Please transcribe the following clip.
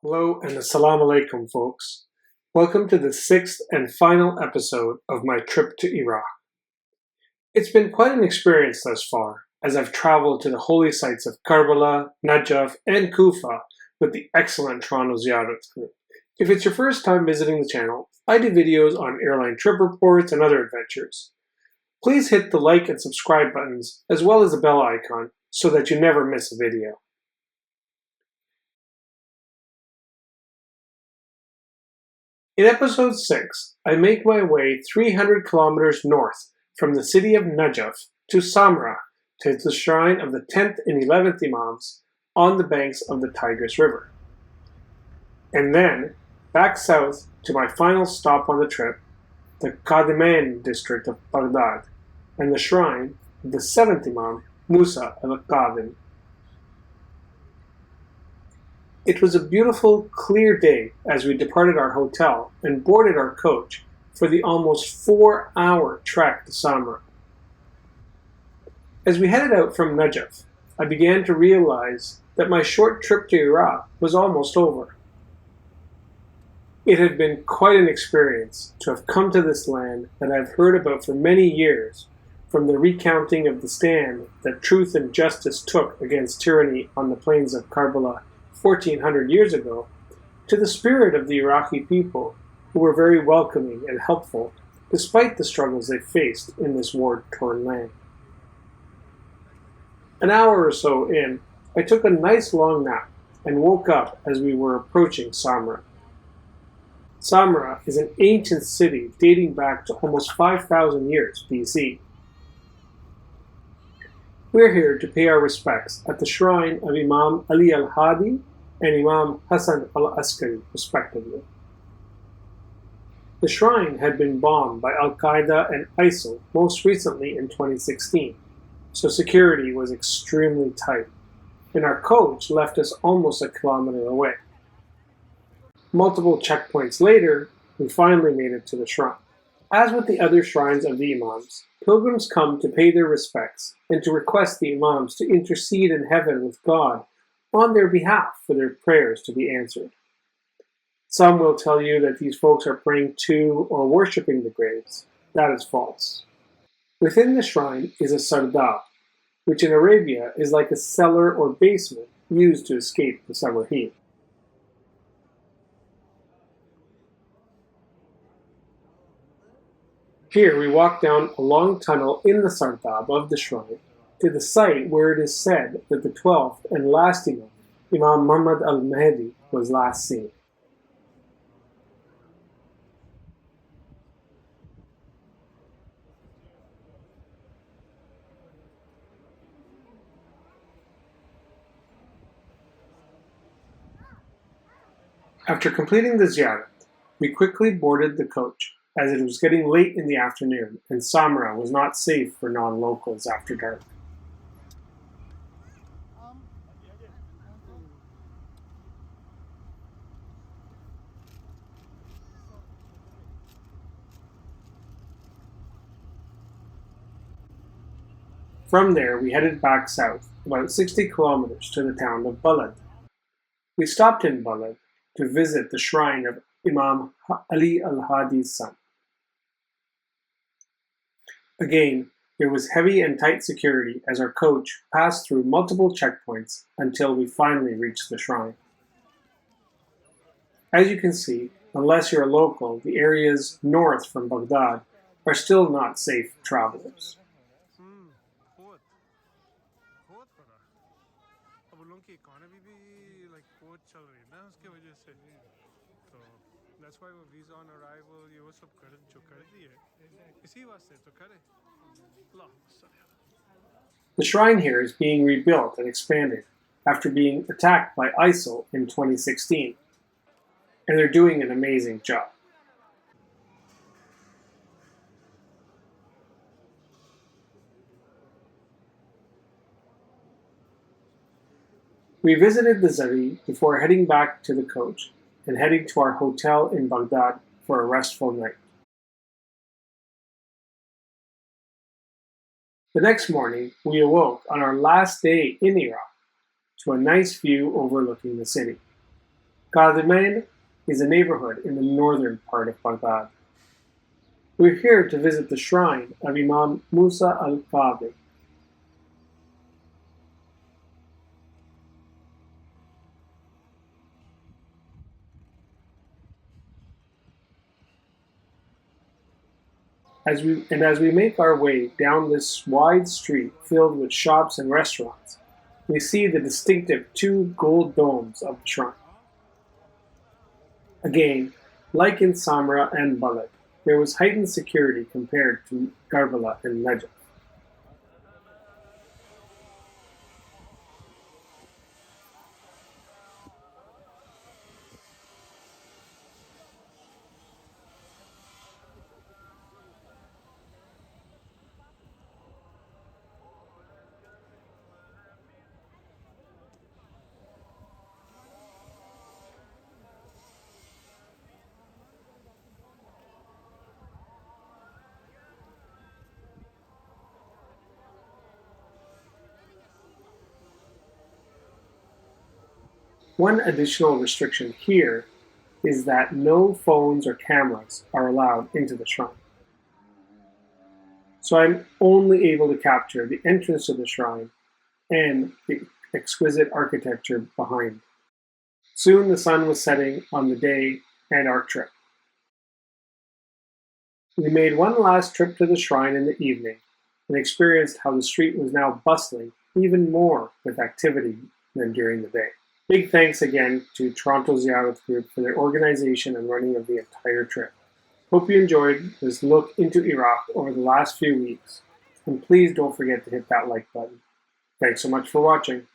Hello and assalamu alaikum, folks. Welcome to the sixth and final episode of my trip to Iraq. It's been quite an experience thus far, as I've traveled to the holy sites of Karbala, Najaf, and Kufa with the excellent Toronto Ziyarat Group. If it's your first time visiting the channel, I do videos on airline trip reports and other adventures. Please hit the like and subscribe buttons, as well as the bell icon, so that you never miss a video. In episode 6, I make my way 300 kilometers north from the city of Najaf to Samarra, to the shrine of the 10th and 11th Imams on the banks of the Tigris River. And then, back south to my final stop on the trip, the Kadhimayn district of Baghdad, and the shrine of the 7th Imam, Musa al-Kadhim. It was a beautiful, clear day as we departed our hotel and boarded our coach for the almost 4-hour trek to Samarra. As we headed out from Najaf, I began to realize that my short trip to Iraq was almost over. It had been quite an experience to have come to this land that I've heard about for many years, from the recounting of the stand that truth and justice took against tyranny on the plains of Karbala 1400 years ago, to the spirit of the Iraqi people, who were very welcoming and helpful despite the struggles they faced in this war-torn land. An hour or so in, I took a nice long nap and woke up as we were approaching Samarra. Samarra is an ancient city dating back to almost 5,000 years BC. We're here to pay our respects at the shrine of Imam Ali al-Hadi and Imam Hassan al-Askari, respectively. The shrine had been bombed by Al-Qaeda and ISIL most recently in 2016, so security was extremely tight, and our coach left us almost a kilometer away. Multiple checkpoints later, we finally made it to the shrine. As with the other shrines of the Imams, pilgrims come to pay their respects and to request the Imams to intercede in heaven with God on their behalf for their prayers to be answered. Some will tell you that these folks are praying to or worshipping the graves. That is false. Within the shrine is a sardab, which in Arabia is like a cellar or basement used to escape the summer heat. Here we walk down a long tunnel in the sardab of the shrine to the site where it is said that the 12th and last Imam, Imam Muhammad al-Mahdi, was last seen. After completing the ziyarat, we quickly boarded the coach, as it was getting late in the afternoon and Samarra was not safe for non-locals after dark. From there, we headed back south, about 60 kilometers to the town of Balad. We stopped in Balad to visit the shrine of Imam Ali al-Hadi's son. Again, there was heavy and tight security as our coach passed through multiple checkpoints until we finally reached the shrine. As you can see, unless you're a local, the areas north from Baghdad are still not safe for travelers. That's why visa on arrival ये वो सब कर दिए इसी वास्ते तो करे. The shrine here is being rebuilt and expanded after being attacked by ISIL in 2016, and they're doing an amazing job. We visited the Zari before heading back to the coach and heading to our hotel in Baghdad for a restful night. The next morning, we awoke on our last day in Iraq to a nice view overlooking the city. Kadhimayn is a neighborhood in the northern part of Baghdad. We're here to visit the shrine of Imam Musa al-Hadi. As we make our way down this wide street filled with shops and restaurants, we see the distinctive two gold domes of the shrine. Again, like in Samarra and Balad, there was heightened security compared to Karbala and Najaf. One additional restriction here is that no phones or cameras are allowed into the shrine. So I'm only able to capture the entrance to the shrine and the exquisite architecture behind. Soon the sun was setting on the day and our trip. We made one last trip to the shrine in the evening and experienced how the street was now bustling even more with activity than during the day. Big thanks again to Toronto Ziyarat Group for their organization and running of the entire trip. Hope you enjoyed this look into Iraq over the last few weeks, and please don't forget to hit that like button. Thanks so much for watching.